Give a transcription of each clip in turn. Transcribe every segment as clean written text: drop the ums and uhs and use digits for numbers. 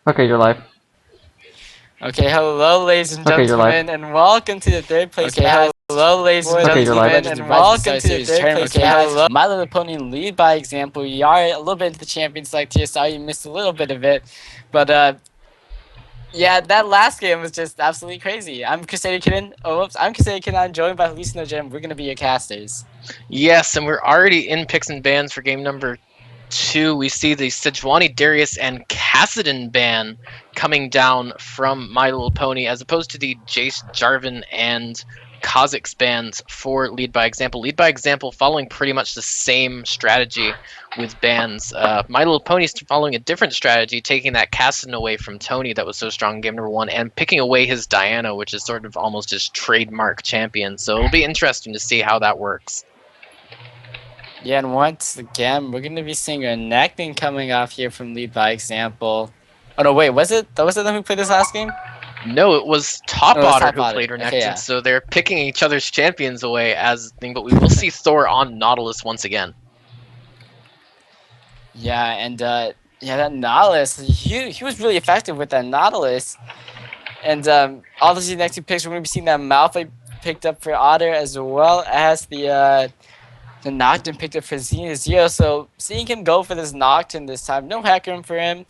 Okay, you're live. Okay, hello, ladies and Okay, you're live. gentlemen, and welcome to the third place match. Hello, ladies and Okay, you're live. gentlemen, and welcome to the third place match. My Little Pony lead by example. We are a little bit into the Champions Select here, so you missed a little bit of it, but yeah, that last game was just absolutely crazy. I'm Crusader Kitten. Oh, whoops, I'm Crusader Kitten. I'm joined by Lucino Gem. We're gonna be your casters. Yes, and we're already in picks and bans for game number 2. We see the Sejuani, Darius, and Kassadin ban coming down from My Little Pony, as opposed to the Jace, Jarvan, and Kha'Zix bans for Lead by Example. Lead by Example following pretty much the same strategy with bans. My Little Pony's following a different strategy, taking that Kassadin away from Tony that was so strong in game number 1, and picking away his Diana, which is sort of almost his trademark champion. So it'll be interesting to see how that works. Yeah, and once again, we're gonna be seeing a Nectin coming off here from Lead by Example. Oh no, wait, was it them who played this last game? No, it was Top Oh, it was Otter Top who Otter. played Renekton, Okay, yeah. so they're picking each other's champions away as a thing, but we will see Thor on Nautilus once again. Yeah, and yeah, that Nautilus, he was really effective with that Nautilus. And obviously, the next 2 picks, we're going to be seeing that Malphite picked up for Otter, as well as the Nocturne picked up for Xena Zero. So seeing him go for this Nocturne this time, no hacker for him.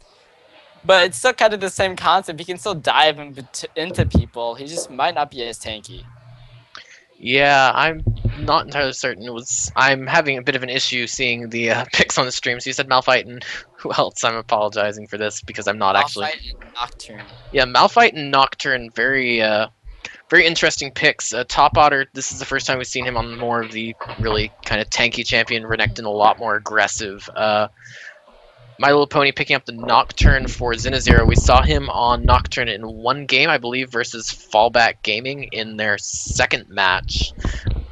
But it's still kind of the same concept. He can still dive into people. He just might not be as tanky. Yeah, I'm not entirely certain. I'm having a bit of an issue seeing the picks on the stream. So you said Malphite and who else? I'm apologizing for this because I'm not actually. Malphite and Nocturne. Yeah, Malphite and Nocturne, very interesting picks. Top Otter, this is the first time we've seen him on more of the really kind of tanky champion. Renekton a lot more aggressive. My Little Pony picking up the Nocturne for Zinazero. We saw him on Nocturne in 1 game, I believe, versus Fallback Gaming in their second match,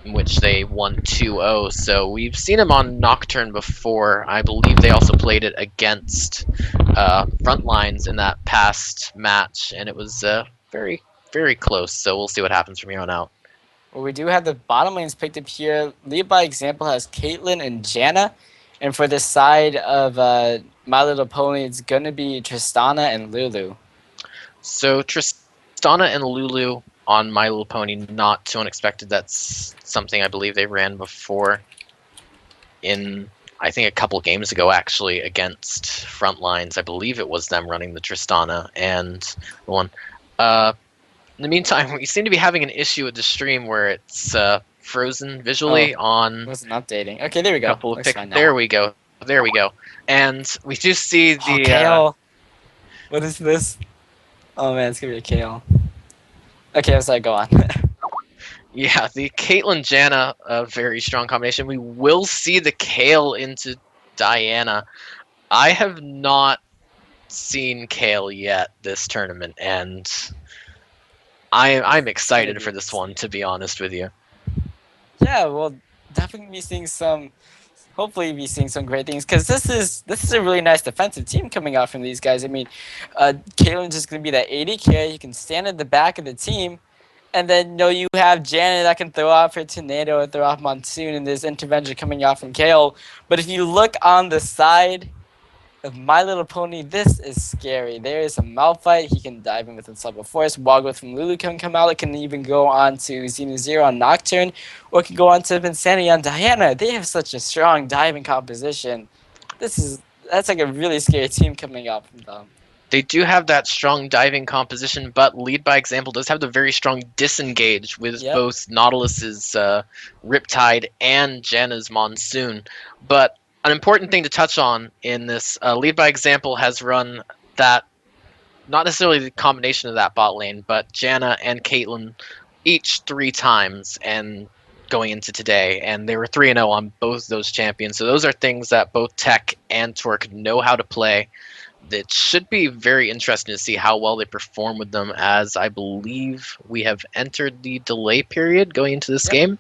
in which they won 2-0. So we've seen him on Nocturne before. I believe they also played it against Frontlines in that past match, and it was very, very close. So we'll see what happens from here on out. Well, we do have the bottom lanes picked up here. Lead by Example has Caitlyn and Janna. And for the side of My Little Pony, it's going to be Tristana and Lulu. So Tristana and Lulu on My Little Pony, not too unexpected. That's something I believe they ran before in, I think, a couple games ago, actually, against Frontlines. I believe it was them running the Tristana and the one. In the meantime, we seem to be having an issue with the stream where it's frozen visually on. It wasn't updating. Okay, there we go. Couple of there we go. There we go. And we do see the Kale. What is this? Oh man, it's gonna be a Kale. Okay, I'm sorry. Go on. Yeah, the Caitlyn Janna, a very strong combination. We will see the Kale into Diana. I have not seen Kale yet this tournament, and I'm excited for this one, to be honest with you. Yeah, well, definitely be seeing some. Hopefully, be seeing some great things because this is a really nice defensive team coming out from these guys. I mean, Caitlin's just gonna be that 80k. You can stand at the back of the team, and then you have Janet that can throw off her tornado or throw off Monsoon, and there's intervention coming out from Kale. But if you look on the side of My Little Pony, this is scary. There is a Malphite. He can dive in with Unstoppable Force. Woggle from Lulu can come out. It can even go on to Xena Zero on Nocturne, or it can go on to Insanity on Diana. They have such a strong diving composition. That's like a really scary team coming out from them. They do have that strong diving composition, but Lead by Example does have the very strong disengage with both Nautilus's Riptide and Janna's Monsoon. But an important thing to touch on in this, Lead by Example has run that, not necessarily the combination of that bot lane, but Janna and Caitlyn each 3 times and going into today, and they were 3-0 on both those champions. So those are things that both Tech and Twerk know how to play. It should be very interesting to see how well they perform with them, as I believe we have entered the delay period going into this game.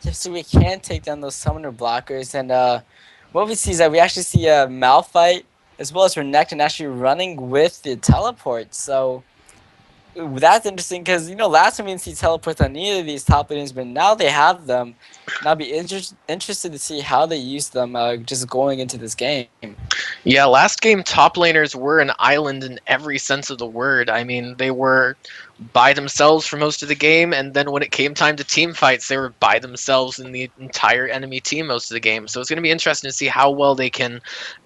Yeah, so we can take down those summoner blockers, and what we see is that we actually see a Malphite as well as Renekton actually running with the teleport. So that's interesting because last time we didn't see teleports on either of these top lanes, but now they have them. And I'll be interested to see how they use them just going into this game. Yeah, last game top laners were an island in every sense of the word. I mean, they were by themselves for most of the game, and then when it came time to team fights, they were by themselves in the entire enemy team most of the game. So it's going to be interesting to see how well they can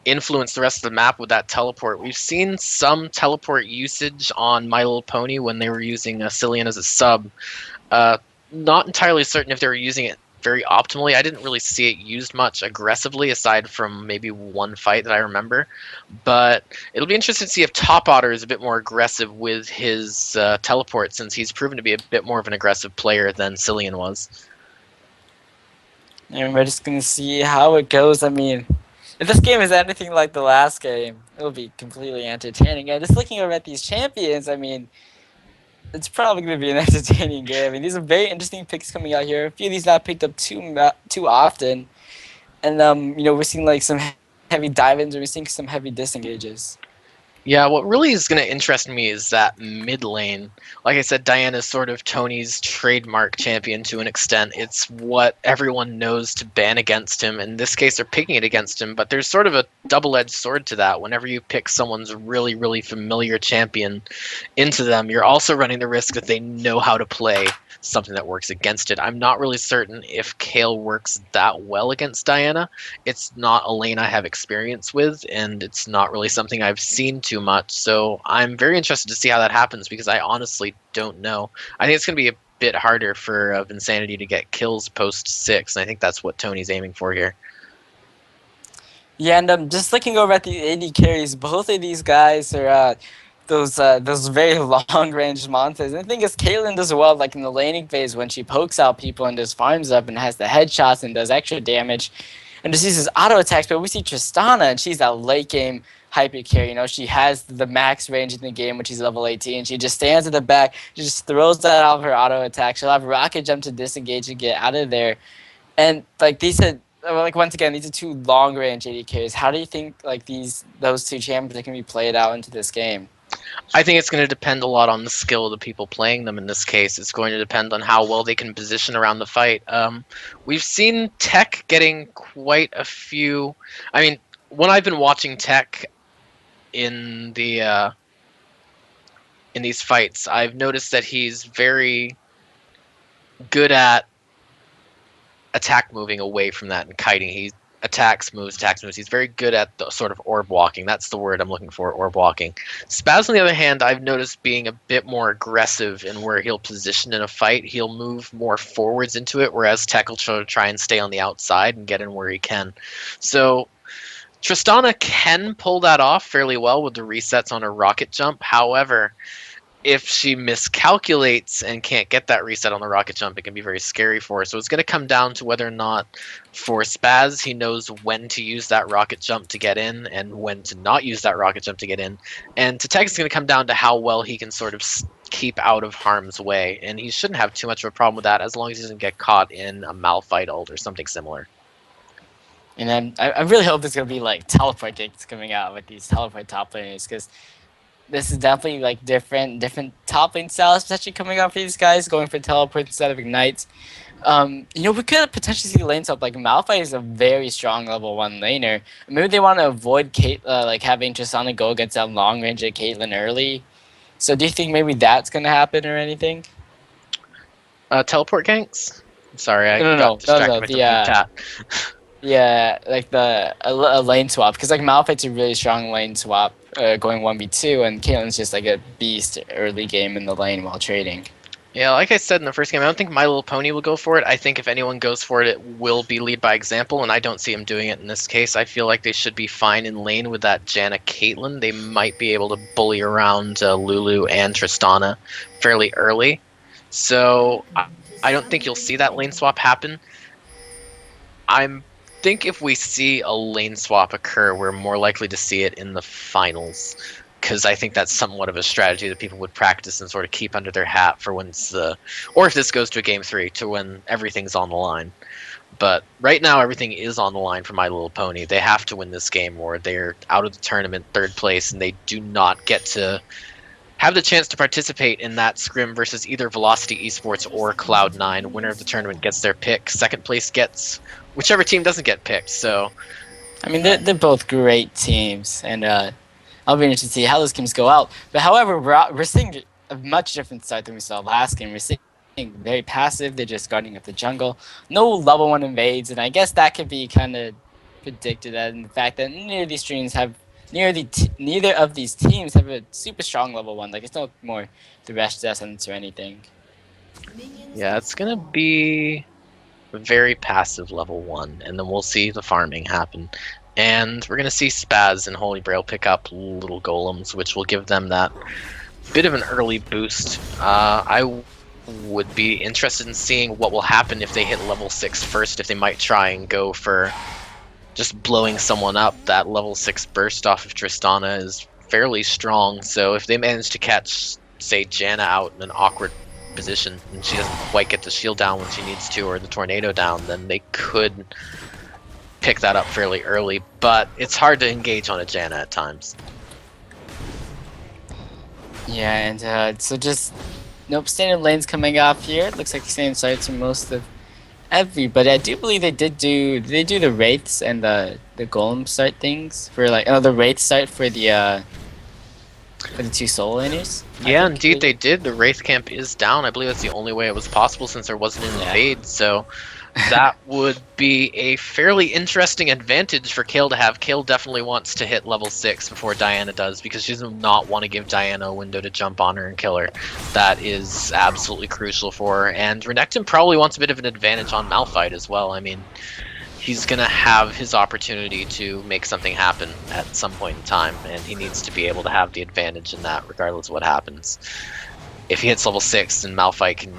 influence the rest of the map with that teleport. We've seen some teleport usage on My Little Pony when they were using Cillian as a sub. Uh, Not entirely certain if they were using it very optimally. I didn't really see it used much aggressively, aside from maybe one fight that I remember. But it'll be interesting to see if Top Otter is a bit more aggressive with his teleport, since he's proven to be a bit more of an aggressive player than Cillian was. And we're just gonna see how it goes. I mean, if this game is anything like the last game, it'll be completely entertaining. And just looking over at these champions, I mean, it's probably going to be an entertaining game. I mean, these are very interesting picks coming out here. A few of these not picked up too often, and we're seeing like some heavy dive-ins, or we're seeing some heavy disengages. Yeah, what really is going to interest me is that mid lane. Like I said, Diana's sort of Tony's trademark champion to an extent. It's what everyone knows to ban against him. In this case, they're picking it against him, but there's sort of a double-edged sword to that. Whenever you pick someone's really, really familiar champion into them, you're also running the risk that they know how to play something that works against it. I'm not really certain if Kale works that well against Diana. It's not a lane I have experience with, and it's not really something I've seen too much. So I'm very interested to see how that happens, because I honestly don't know. I think it's going to be a bit harder for Vinsanity to get kills post 6, and I think that's what Tony's aiming for here. Yeah, and just looking over at the AD carries, both of these guys are those very long range monsters. And the thing is, Caitlyn does well like in the laning phase when she pokes out people and just farms up and has the headshots and does extra damage, and just uses auto attacks. But we see Tristana, and she's that late game hyper carry. You know, she has the max range in the game when she's level 18. She just stands at the back, she just throws that out of her auto attack. She'll have rocket jump to disengage and get out of there. And like these are like once again, these are two long range AD carries. How do you think like those two champions can be played out into this game? I think it's going to depend a lot on the skill of the people playing them in this case. It's going to depend on how well they can position around the fight. We've seen Tech getting quite a few. I mean, when I've been watching Tech in in these fights, I've noticed that he's very good at attack moving away from that and kiting. He attacks, moves, attacks, moves. He's very good at the sort of orb walking. That's the word I'm looking for, orb walking. Spaz, on the other hand, I've noticed being a bit more aggressive in where he'll position in a fight. He'll move more forwards into it, whereas Tech will try and stay on the outside and get in where he can. So Tristana can pull that off fairly well with the resets on her rocket jump. However, if she miscalculates and can't get that reset on the rocket jump, it can be very scary for her. So it's going to come down to whether or not, for Spaz, he knows when to use that rocket jump to get in and when to not use that rocket jump to get in. And to Tech, it's going to come down to how well he can sort of keep out of harm's way. And he shouldn't have too much of a problem with that, as long as he doesn't get caught in a Malphite ult or something similar. And then I really hope there's gonna be like teleport kicks coming out with these teleport top laners, because this is definitely like different top lane styles potentially coming out for these guys, going for teleport instead of ignites. We could potentially see lanes up. Like Malphite is a very strong level 1 laner. Maybe they want to avoid like having Tristana go against that long range at Caitlyn early. So do you think maybe that's gonna happen or anything? Teleport ganks? Sorry, I No, no, got no, no, distracted no. with the blue cat. Yeah, like a lane swap, because like Malphite's a really strong lane swap, going 1v2, and Caitlyn's just like a beast early game in the lane while trading. Yeah, like I said in the first game, I don't think My Little Pony will go for it. I think if anyone goes for it, it will be lead by example, and I don't see him doing it in this case. I feel like they should be fine in lane with that Janna Caitlyn. They might be able to bully around Lulu and Tristana fairly early. So I don't think you'll see that lane swap happen. I think if we see a lane swap occur, we're more likely to see it in the finals, because I think that's somewhat of a strategy that people would practice and sort of keep under their hat for when it's or if this goes to a game 3, to when everything's on the line. But right now, everything is on the line for My Little Pony. They have to win this game, or they're out of the tournament, 3rd place, and they do not get to have the chance to participate in that scrim versus either Velocity Esports or Cloud9. Winner of the tournament gets their pick. 2nd place gets whichever team doesn't get picked. So I mean, they're both great teams, and I'll be interested to see how those games go out. But however, we're seeing a much different start than we saw last game. We're seeing very passive. They're just guarding up the jungle. No level 1 invades, and I guess that could be kind of predicted in the fact that neither of these teams have a super strong level 1. Like, it's no more the rest essence or anything. Yeah, it's gonna be very passive level 1, and then we'll see the farming happen. And we're gonna see Spaz and Holy Grail pick up little golems, which will give them that bit of an early boost. I would be interested in seeing what will happen if they hit level 6 first, if they might try and go for just blowing someone up. That level 6 burst off of Tristana is fairly strong, so if they manage to catch, say, Janna out in an awkward position and she doesn't quite get the shield down when she needs to, or the tornado down, then they could pick that up fairly early, but it's hard to engage on a Janna at times. Yeah, and so just nope, standard lanes coming off here. It looks like the same sites for most of everybody. I do believe they do the wraiths and the golem start things for like the wraith start for the 2 soul laners. Yeah, indeed they did. The wraith camp is down. I believe that's the only way it was possible since there wasn't an invade. So that would be a fairly interesting advantage for Kayle to have. Kayle definitely wants to hit level 6 before Diana does, because she does not want to give Diana a window to jump on her and kill her. That is absolutely crucial for her. And Renekton probably wants a bit of an advantage on Malphite as well. I mean, he's going to have his opportunity to make something happen at some point in time, and he needs to be able to have the advantage in that regardless of what happens. If he hits level 6, then Malphite can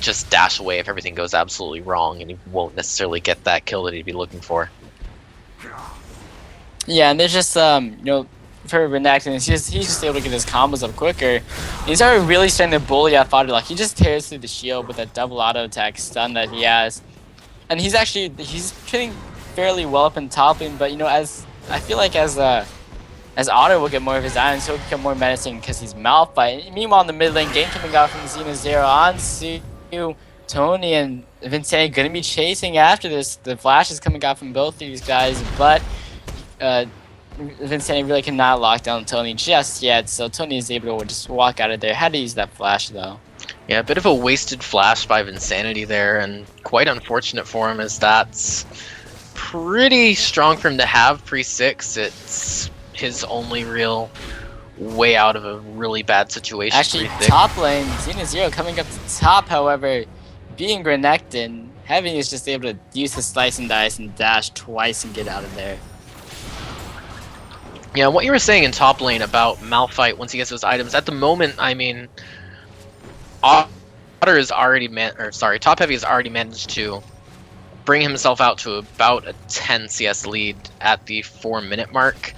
just dash away if everything goes absolutely wrong, and he won't necessarily get that kill that he'd be looking for. Yeah, and there's just for Renekton, he's just able to get his combos up quicker. He's already really starting to bully out Fodder. Like, he just tears through the shield with that double auto attack stun that he has, and he's hitting fairly well up in top lane. But as I feel like as Otter will get more of his items, he'll become more menacing because he's Malphite. Meanwhile, in the mid lane, game coming out from Xena Zero on Tony and Vincent going to be chasing after this. The flash is coming out from both of these guys, but Vincent really cannot lock down Tony just yet, so Tony is able to just walk out of there. Had to use that flash though. Yeah, a bit of a wasted flash by Vinsanity there, and quite unfortunate for him, as that's pretty strong for him to have pre-6. It's his only real way out of a really bad situation. Actually, top lane, Xena Zero coming up to top, however, being Renekton, Heavy is just able to use his slice and dice and dash twice and get out of there. Yeah, what you were saying in top lane about Malphite once he gets those items, at the moment, I mean, Otter is already Top Heavy has already managed to bring himself out to about a 10 CS lead at the 4-minute mark.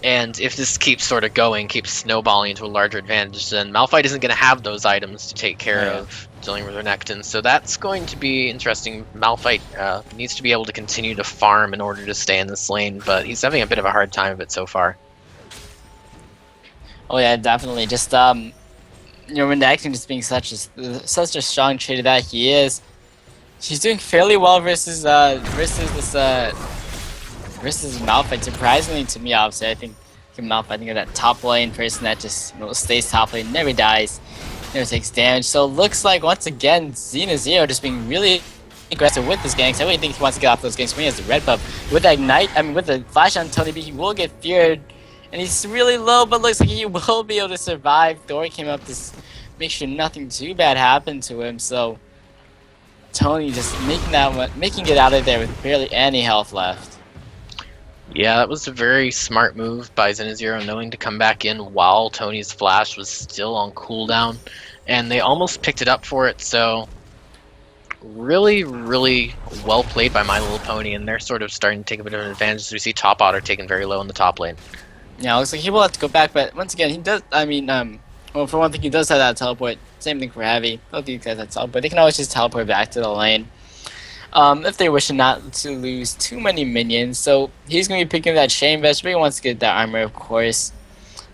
And if this keeps sort of going, keeps snowballing into a larger advantage, then Malphite isn't going to have those items to take care of dealing with Renekton. So that's going to be interesting. Malphite needs to be able to continue to farm in order to stay in this lane, but he's having a bit of a hard time of it so far. Oh yeah, definitely. Just Renekton just being such a strong trader that he is. She's doing fairly well versus Malphite. Surprisingly to me, obviously, I think Malphite, that top lane person that just stays top lane, never dies, never takes damage. So it looks like once again Xena Zero just being really aggressive with this gank. So I really think he wants to get off those ganks when he has the red buff. With that ignite, with the flash on Tony B, he will get feared, and he's really low, but looks like he will be able to survive. Thor came up to make sure nothing too bad happened to him. So Tony just making it out of there with barely any health left. Yeah, that was a very smart move by Xena knowing to come back in while Tony's flash was still on cooldown, and they almost picked it up for it, so really, really well played by My Little Pony, and they're sort of starting to take a bit of an advantage as we see Top Otter taken very low in the top lane. Yeah, looks like he will have to go back, but once again, he does, well, for one thing, he does have that teleport. Same thing for Heavy. Both of these guys have teleport. They can always just teleport back to the lane. If they wish not to lose too many minions. So he's going to be picking that chain vest, but he wants to get that armor, of course.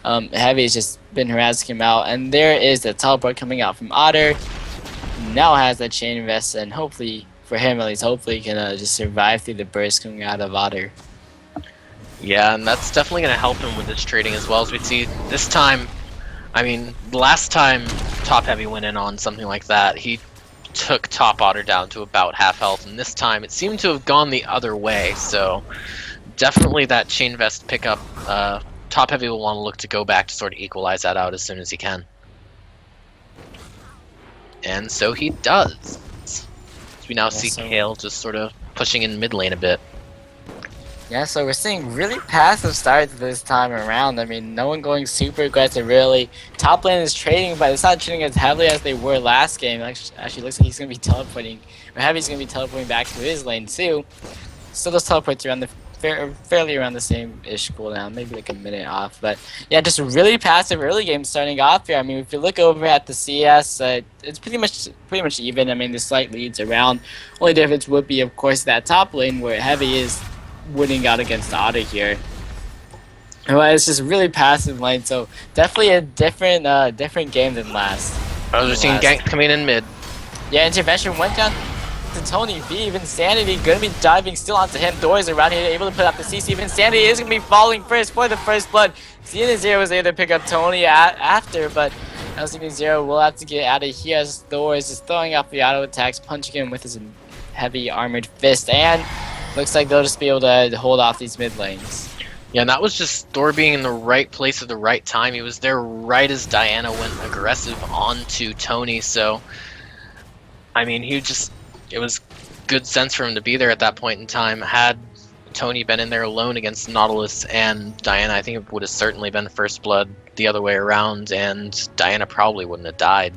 Heavy has just been harassing him out, and there is the teleport coming out from Otter. He now has that chain vest, and hopefully, for him at least, hopefully he can just survive through the burst coming out of Otter. Yeah, and that's definitely going to help him with his trading as well, as we see this time. I mean, last time top heavy went in on something like that, he took top otter down to about half health, and this time it seemed to have gone the other way. So definitely that chain vest pickup. Top heavy will want to look to go back to sort of equalize that out as soon as he can, and so he does. So we now see Kale just sort of pushing in mid lane a bit. Yeah, so we're seeing really passive starts this time around. I mean, no one going super aggressive, really. Top lane is trading, but it's not trading as heavily as they were last game. Actually looks like he's going to be teleporting, or Heavy's going to be teleporting back to his lane, too. So those teleports around the fairly around the same-ish cooldown, maybe like a minute off. But yeah, just really passive early game starting off here. I mean, if you look over at the CS, it's pretty much even. I mean, the slight leads around. Only difference would be, of course, that top lane where Heavy is winning out against Otter here. Well, it's just really passive lane, so definitely a different game than last. I was seeing ganks coming in mid. Yeah, intervention went down to Tony V. Insanity gonna be diving still onto him. Doors around here able to put up the CC. Insanity is gonna be falling first for the first blood. Xena Zero was able to pick up Tony after, but now Xena Zero will have to get out of here as Thor is just throwing off the auto attacks, punching him with his heavy armored fist, and looks like they'll just be able to hold off these mid lanes. Yeah, and that was just Thor being in the right place at the right time. He was there right as Diana went aggressive onto Tony, so I mean, it was good sense for him to be there at that point in time. Had Tony been in there alone against Nautilus and Diana, I think it would have certainly been first blood the other way around, and Diana probably wouldn't have died.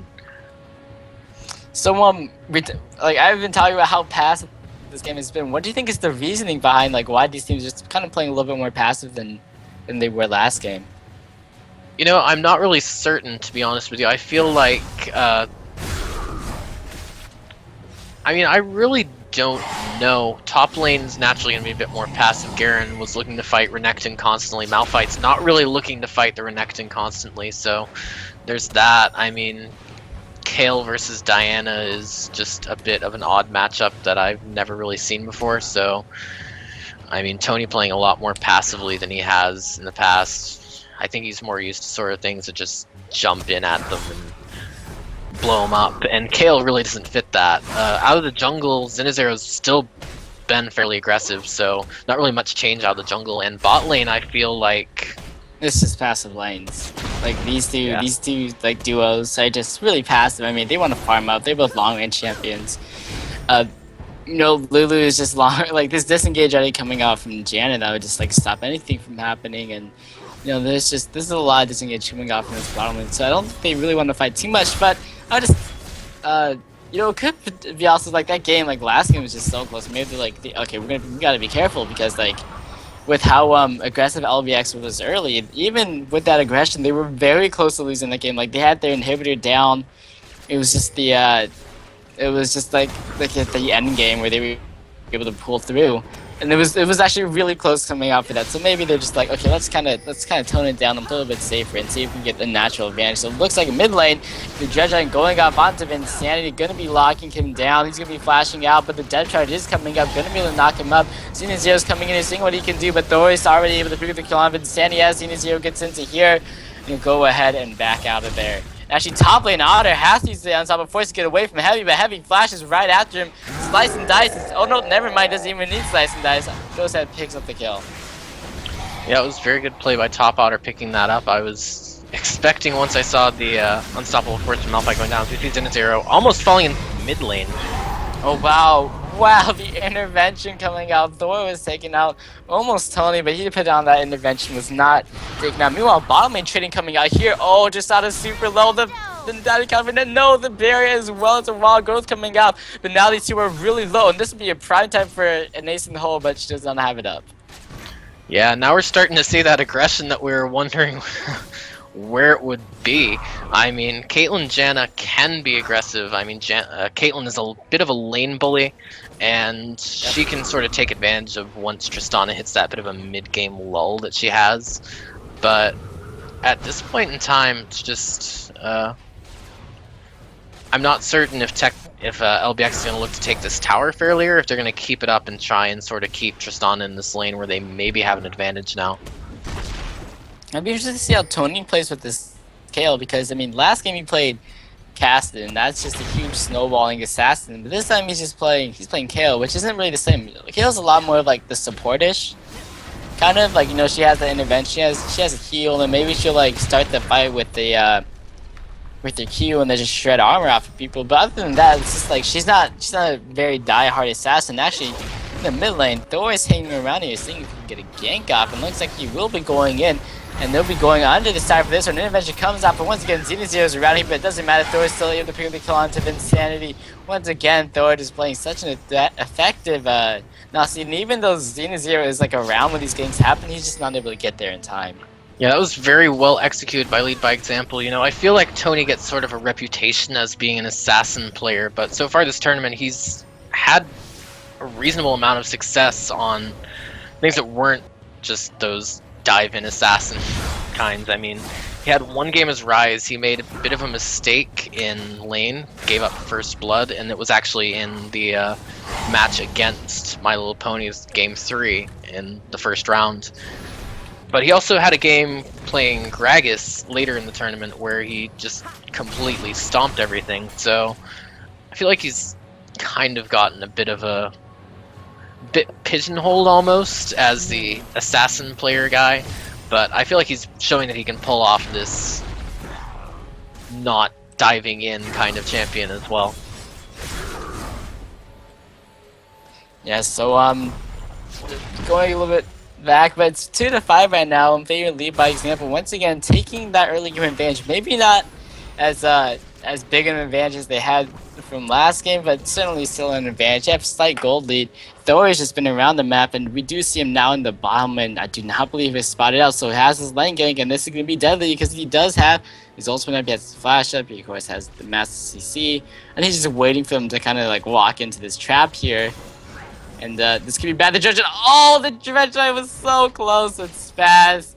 So, like, I've been talking about how passive this game has been. What do you think is the reasoning behind, like, why these teams are just kind of playing a little bit more passive than they were last game? You know, I'm not really certain, to be honest with you. I feel like, I mean, I really don't know. Top lane's naturally going to be a bit more passive. Garen was looking to fight Renekton constantly. Malphite's not really looking to fight the Renekton constantly, so there's that. I mean, Kale versus Diana is just a bit of an odd matchup that I've never really seen before, so I mean, Tony playing a lot more passively than he has in the past. I think he's more used to sort of things that just jump in at them and blow them up, and Kale really doesn't fit that. Out of the jungle, Xenizero's still been fairly aggressive, so not really much change out of the jungle, and bot lane I feel like it's just passive lanes. Like these two like duos are just really passive. I mean, they want to farm up. They're both long range champions. You know, Lulu is just long. Like this disengage already coming out from Janet, that would just like stop anything from happening. And you know, this is a lot of disengage coming out from this bottom lane. So I don't think they really want to fight too much. But I just, you know, it could be also like that game. Like last game was just so close. Maybe they're like, okay, we gotta be careful because like, with how aggressive LBX was early, even with that aggression, they were very close to losing the game. Like they had their inhibitor down. It was just like at the end game where they were able to pull through, and it was actually really close coming out for that. So maybe they're just like, okay, let's kind of tone it down a little bit safer and see if we can get the natural advantage. So it looks like mid lane, the Dredge going up onto Insanity, gonna be locking him down. He's gonna be flashing out, but the death charge is coming up, gonna be able to knock him up. Xena Zero's coming in and seeing what he can do, but Thor is already able to pick up the kill on Insanity as Xena Zero gets into here. And go ahead and back out of there. Actually, top lane Otter has to use the on top of force to get away from Heavy, but Heavy flashes right after him. Slice and dice. Oh no, never mind. Doesn't even need slice and dice. Goes ahead, picks up the kill. Yeah, it was very good play by top Otter picking that up. I was expecting once I saw the unstoppable force from Malphite going down. 2-0, almost falling in mid lane. Oh wow. Wow, the intervention coming out. Thor was taking out almost Tony, but he put down that intervention was not taken out. Meanwhile, bottom lane trading coming out here. Oh, just out of super low. The Daddy confident. No, the barrier as well as a wild growth coming out. But now these two are really low, and this would be a prime time for an ace in the hole, but she does not have it up. Yeah, now we're starting to see that aggression that we were wondering where it would be. I mean, Caitlyn Janna can be aggressive. I mean, Caitlyn is a bit of a lane bully, and she can sort of take advantage of once Tristana hits that bit of a mid-game lull that she has. But at this point in time, it's just I'm not certain if if LBX is going to look to take this tower fairly, or if they're going to keep it up and try and sort of keep Tristan in this lane where they maybe have an advantage now. I'd be interested to see how Tony plays with this Kale, because I mean, last game he played Caston, that's just a huge snowballing assassin. But this time he's playing Kale, which isn't really the same. Kale's a lot more of like the support-ish kind of like, you know, she has the intervention, she has a heal, and maybe she'll like start the fight with the Q and then just shred armor off of people. But other than that, it's just like she's not a very die-hard assassin. Actually, in the mid lane, Thor is hanging around here, seeing if he can get a gank off, and looks like he will be going in. And they'll be going under the side for this one. An intervention comes out, but once again, Xena Zero is around here, but it doesn't matter. Thor is still able to pick up the kill onto Insanity. Once again, Thor is playing such an effective Nasi, and even though Xena Zero is like around when these games happen, he's just not able to get there in time. Yeah, that was very well executed by Lead by Example. You know, I feel like Tony gets sort of a reputation as being an assassin player, but so far this tournament, he's had a reasonable amount of success on things that weren't just those dive-in assassin kinds. I mean, he had one game as Rise, he made a bit of a mistake in lane, gave up first blood, and it was actually in the match against My Little Pony's Game 3 in the first round. But he also had a game playing Gragas later in the tournament where he just completely stomped everything, so I feel like he's kind of gotten a bit of a bit pigeonholed almost as the assassin player guy, but I feel like he's showing that he can pull off this not diving in kind of champion as well. Yeah, so going a little bit back, but it's 2-5 right now in favor of Lead by Example. Once again, taking that early game advantage. Maybe not as big an advantage as they had from last game, but certainly still an advantage. They have a slight gold lead. Thor has just been around the map, and we do see him now in the bottom, and I do not believe he's spotted out, so he has his lane gank, and this is going to be deadly because he does have his ultimate up, he has his flash up, he of course has the master CC, and he's just waiting for him to kind of like walk into this trap here. And this could be bad. The Dredge, oh, the Dredge was so close with Spaz.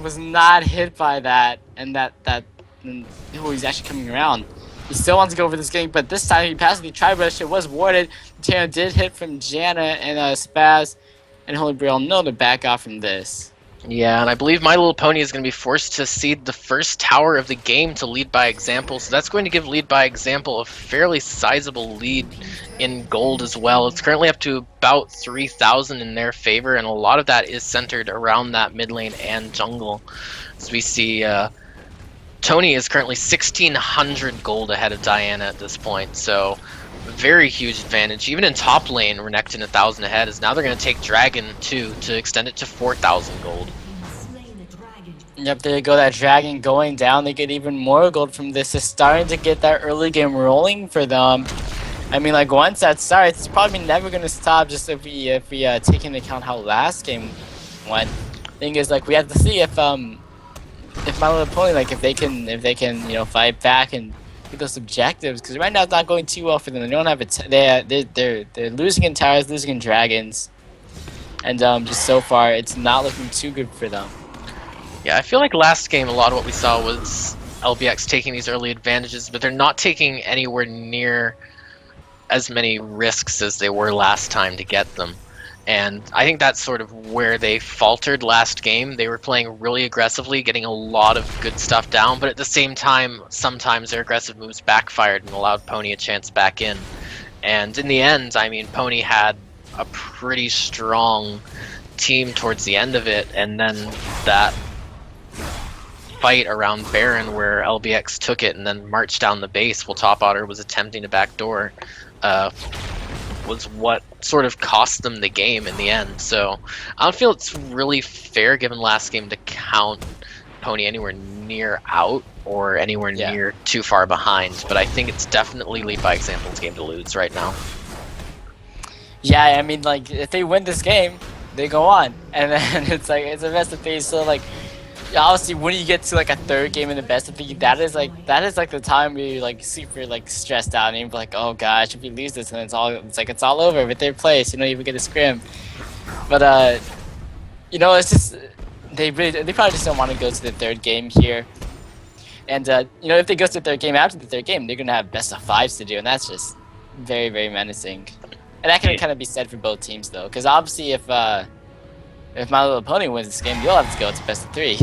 Was not hit by that, and oh, he's actually coming around. He still wants to go for this game, but this time he passed the Tri-Brush. It was warded. Tana did hit from Janna and Spaz, and Holy Grail know to back off from this. Yeah, and I believe My Little Pony is going to be forced to cede the first tower of the game to Lead by Example, so that's going to give Lead by Example a fairly sizable lead in gold as well. It's currently up to about 3,000 in their favor, and a lot of that is centered around that mid lane and jungle. As we see, Tony is currently 1,600 gold ahead of Diana at this point, so very huge advantage. Even in top lane, Renekton 1,000 ahead, is now they're going to take Dragon too to extend it to 4,000 gold. Yep, there you go, that Dragon going down. They get even more gold from this. It's starting to get that early game rolling for them. I mean, like, once that starts, it's probably never going to stop, just if we take into account how last game went. Thing is, like, we have to see if My Little Pony, like, if they can, you know, fight back and get those objectives, because right now it's not going too well for them. They don't have they're losing in towers, losing in dragons, and just so far it's not looking too good for them. Yeah, I feel like last game a lot of what we saw was LBX taking these early advantages, but they're not taking anywhere near as many risks as they were last time to get them. And I think that's sort of where they faltered last game. They were playing really aggressively, getting a lot of good stuff down, but at the same time, sometimes their aggressive moves backfired and allowed Pony a chance back in. And in the end, I mean, Pony had a pretty strong team towards the end of it, and then that fight around Baron where LBX took it and then marched down the base while Top Otter was attempting to backdoor was what sort of cost them the game in the end. So I don't feel it's really fair given last game to count Pony anywhere near out or anywhere near too far behind, but I think it's definitely Lead by Example's game to lose right now. Yeah, I mean, like, if they win this game, they go on, and then it's like, it's a best of three, so like, obviously when you get to like a third game in the best of three, that is like the time where you're like super like stressed out and you're like, oh gosh, if we lose this, and it's all over with their place, you know, you even get a scrim. But you know, it's just they probably just don't want to go to the third game here. And you know, if they go to the third game after the third game, they're gonna have best of fives to do, and that's just very, very menacing. And that can Yeah. kind of be said for both teams, though, because obviously if My Little Pony wins this game, you'll have to go to best of threes.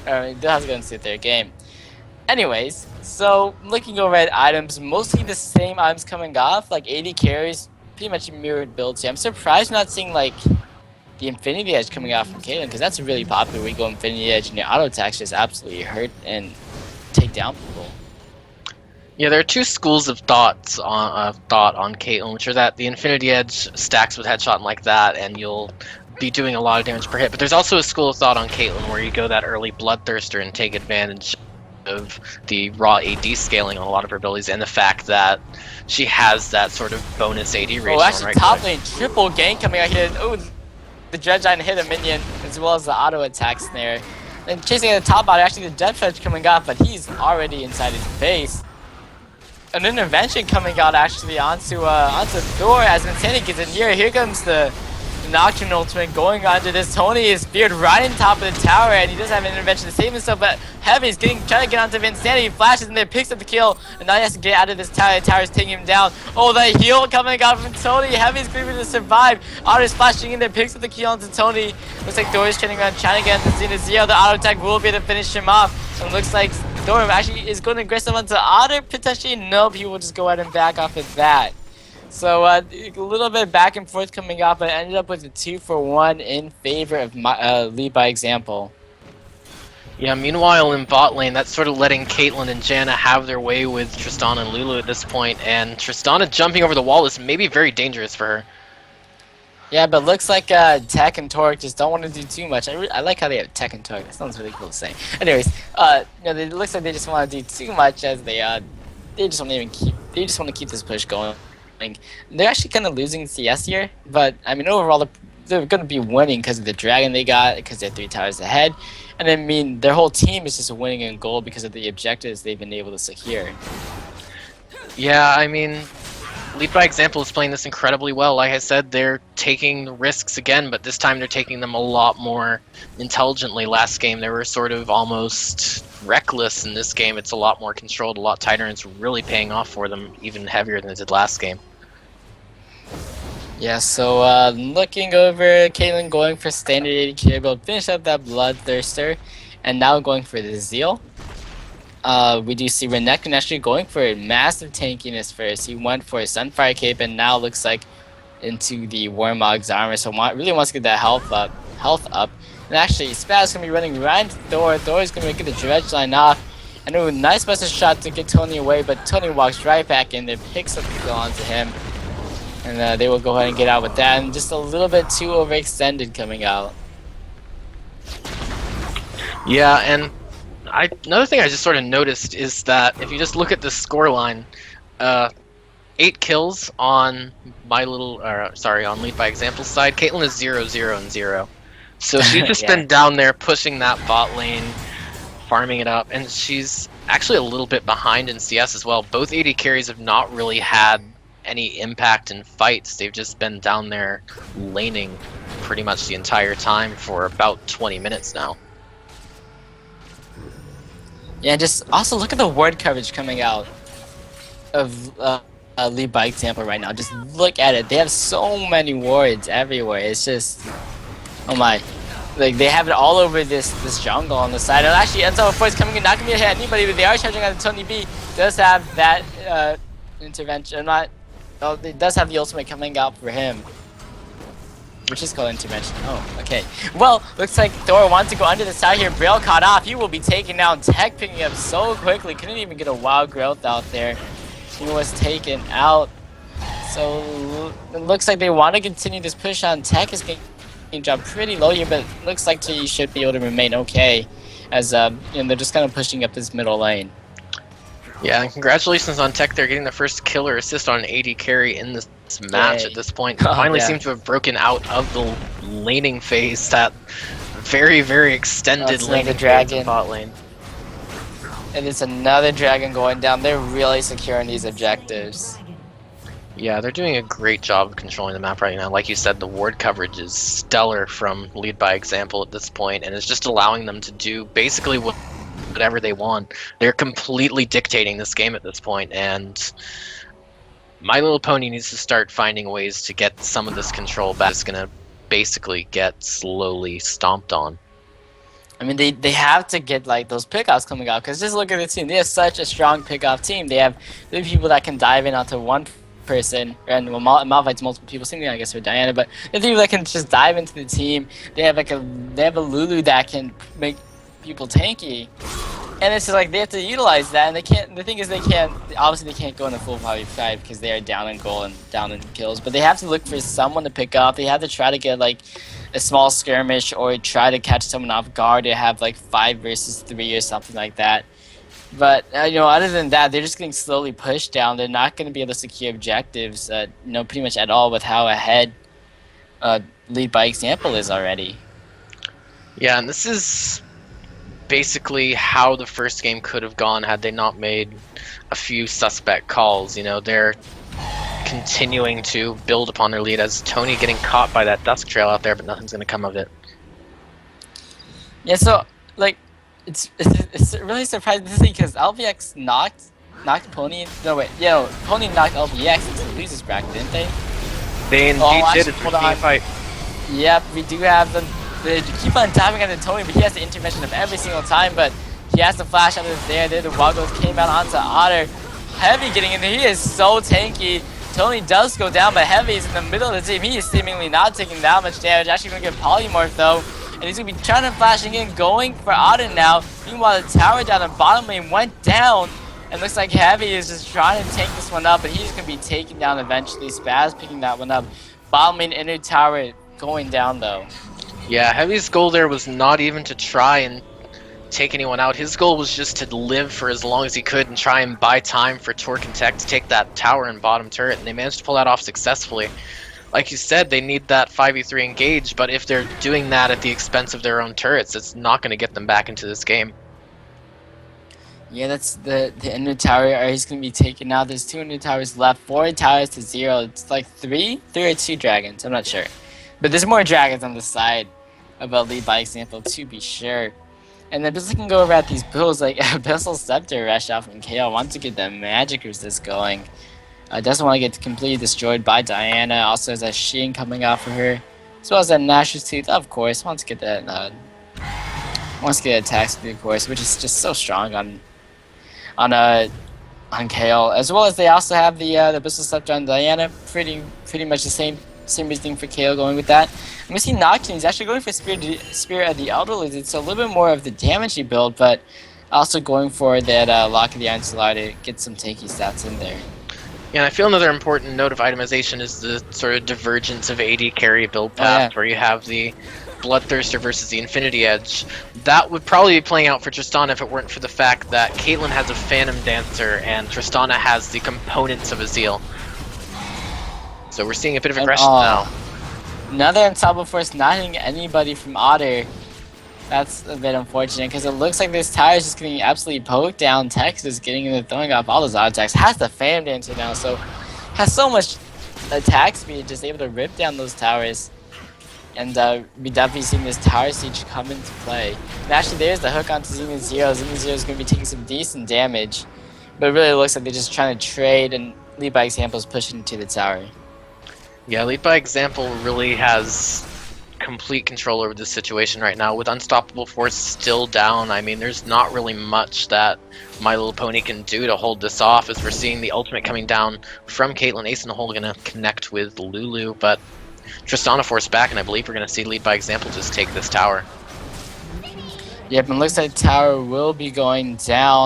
They'll have to go into their game. Anyways, so looking over at items, mostly the same items coming off, like 80 carries, pretty much mirrored builds here. I'm surprised not seeing like the Infinity Edge coming out from Caitlyn, because that's really popular. We go Infinity Edge and your auto attacks just absolutely hurt and take down people. Yeah, there are two schools of thought on Caitlyn, which are that the Infinity Edge stacks with headshot and like that, and you'll be doing a lot of damage per hit. But there's also a school of thought on Caitlyn where you go that early Bloodthirster and take advantage of the raw AD scaling on a lot of her abilities, and the fact that she has that sort of bonus AD ratio. Oh, actually, right top lane triple gank coming out here. Oh, the Dredge Giant hit a minion as well as the auto attack snare. And chasing at the top bot, actually the Jet Dredge coming out, but he's already inside his base. An intervention coming out actually onto Thor as Insanity gets in here. Here comes the Nocturnal Twin going onto this Tony is speared right on top of the tower, and he does have an intervention to save himself, but Heavy's trying to get onto Insanity, flashes in there, picks up the kill, and now he has to get out of this tower. The tower's taking him down. Oh, the heal coming out from Tony. Heavy's going to survive. Otter's flashing in there, picks up the kill onto Tony. Looks like Thor is turning around, trying to get into Xena Zero. The auto attack will be able to finish him off. And looks like Thor actually is going to aggressive onto Otter, potentially. Nope, he will just go ahead and back off of that. So a little bit back and forth coming out, but ended up with a 2-for-1 in favor of Lead by Example. Yeah, meanwhile in bot lane, that's sort of letting Caitlyn and Janna have their way with Tristana and Lulu at this point, and Tristana jumping over the wall is maybe very dangerous for her. Yeah, but looks like Tech and Torque just don't want to do too much. I like how they have Tech and Torque. That sounds really cool to say. Anyways, it looks like they just want to do too much as they just want to keep this push going. They're actually kind of losing CS here, but I mean overall they're going to be winning because of the dragon they got, because they're 3 towers ahead, and I mean their whole team is just winning in gold because of the objectives they've been able to secure. Yeah, I mean, Lead by Example is playing this incredibly well. Like I said, they're taking the risks again, but this time they're taking them a lot more intelligently. Last game they were sort of almost reckless. In this game it's a lot more controlled, a lot tighter, and it's really paying off for them even heavier than it did last game. Yeah, so looking over, Caitlyn going for standard 80 carry build, finish up that Bloodthirster, and now going for the Zeal. We do see Renekton actually going for massive tankiness first. He went for a Sunfire Cape, and now looks like into the Warmog's armor, so really wants to get that health up. And actually, Spaz going to be running right into Thor. Thor is going to get the Dredge line off. And a nice buster shot to get Tony away, but Tony walks right back in there, picks up the kill onto him. And they will go ahead and get out with that, and just a little bit too overextended coming out. Yeah, and another thing I just sort of noticed is that if you just look at the scoreline, 8 kills on on Lead by Example's side. Caitlyn is 0, 0, and 0. So she's just Yeah. been down there pushing that bot lane, farming it up, and she's actually a little bit behind in CS as well. Both AD carries have not really had any impact in fights. They've just been down there laning pretty much the entire time for about 20 minutes now. Yeah, just also look at the ward coverage coming out of Lead by Example right now. Just look at it. They have so many wards everywhere. It's just, oh my. Like, they have it all over this jungle on the side. And actually, Enzo, of course, coming in, not going to hit anybody, but they are charging on the Tony B. Does have that intervention. It does have the ultimate coming out for him, which is called intervention. Oh, okay. Well, looks like Thor wants to go under the side here. Braille caught off. He will be taken down. Tech picking up so quickly. Couldn't even get a wild growth out there. He was taken out. So it looks like they want to continue this push on Tech. Is getting dropped pretty low here, but looks like he should be able to remain okay, as they're just kind of pushing up this middle lane. Yeah, and congratulations on Tech. They're getting the first kill or assist on an AD carry in this match at this point. They finally seem to have broken out of the laning phase, that very, very extended laning phase in bot lane. And it's another dragon going down. They're really securing these objectives. Yeah, they're doing a great job of controlling the map right now. Like you said, the ward coverage is stellar from Lead by Example at this point, and it's just allowing them to do basically whatever they want. They're completely dictating this game at this point, and My Little Pony needs to start finding ways to get some of this control back. It's gonna basically get slowly stomped on. I mean, they have to get like those pickoffs coming out because just look at the team. They have such a strong pickoff team. They have people that can dive in onto one person, and well, Malphite's multiple people. Same thing, I guess, for Diana. But the people that can just dive into the team. They have a Lulu that can make people tanky, and it's just like they have to utilize that. And they can't. The thing is, they can't. Obviously, they can't go in the full 5v5 because they are down in goal and down in kills. But they have to look for someone to pick up. They have to try to get like a small skirmish or try to catch someone off guard to have like 5 versus 3 or something like that. But other than that, they're just getting slowly pushed down. They're not going to be able to secure objectives, pretty much at all with how ahead Lead by Example is already. Yeah, and this is basically how the first game could have gone had they not made a few suspect calls. They're continuing to build upon their lead as Tony getting caught by that Dusk Trail out there, but nothing's going to come of it. Yeah, so like it's really surprising to see because LBX knocked Pony. No wait, Pony knocked LBX into the losers bracket, didn't they? They indeed did. It's a fight. Yep, we do have them. They keep on diving onto Tony, but he has the intervention of every single time. But he has the flash out of there. The Waggles came out onto Otter. Heavy getting in there. He is so tanky. Tony does go down, but Heavy is in the middle of the team. He is seemingly not taking that much damage. Actually going to get Polymorph though. And he's going to be trying to flashing in, going for Otter now. Meanwhile, the tower down the bottom lane went down. And looks like Heavy is just trying to take this one up. And he's going to be taken down eventually. Spaz picking that one up. Bottom lane, inner tower going down though. Yeah, Heavy's goal there was not even to try and take anyone out. His goal was just to live for as long as he could and try and buy time for Torque and Tech to take that tower and bottom turret, and they managed to pull that off successfully. Like you said, they need that 5v3 engage, but if they're doing that at the expense of their own turrets, it's not going to get them back into this game. Yeah, that's the inner tower is going to be taken now. There's 2 inner towers left, 4 towers to 0. It's like 3 or 2 dragons, I'm not sure. But there's more dragons on the side about Lead by Example, to be sure. And then just looking over at these builds, like Abyssal Scepter rush out from KO wants to get that magic resist going. Doesn't want to get completely destroyed by Diana. Also has that Sheen coming out for her, as well as that Nash's Tooth, of course. Wants to get that attack speed, of course, which is just so strong on Kale. As well as they also have the Abyssal Scepter on Diana. Pretty much the same reasoning for Kale going with that. And we see Nocturne, he's actually going for Spirit of the Elder Lizard, so a little bit more of the damagey build, but also going for that Lock of the Iron Solar to get some tanky stats in there. Yeah, and I feel another important note of itemization is the sort of divergence of AD carry build path, where you have the Bloodthirster versus the Infinity Edge. That would probably be playing out for Tristana if it weren't for the fact that Caitlyn has a Phantom Dancer and Tristana has the components of Azeel. So we're seeing a bit of aggression now. Another Unstoppable Force not hitting anybody from Otter. That's a bit unfortunate because it looks like this tower is just getting absolutely poked down. Texas getting in and throwing off all those objects. Has the Phantom Dancer now, so has so much attack speed, just able to rip down those towers. And we definitely seeing this tower siege come into play. And actually, there's the hook onto Xena Zero. Xena Zero is going to be taking some decent damage, but it really looks like they're just trying to trade, and Lead by Example is pushing into the tower. Yeah, Lead by Example really has complete control over this situation right now. With Unstoppable Force still down, I mean, there's not really much that My Little Pony can do to hold this off, as we're seeing the ultimate coming down from Caitlyn. Ace in the hole going to connect with Lulu, but Tristana Force back, and I believe we're going to see Lead by Example just take this tower. Yep, and looks like tower will be going down.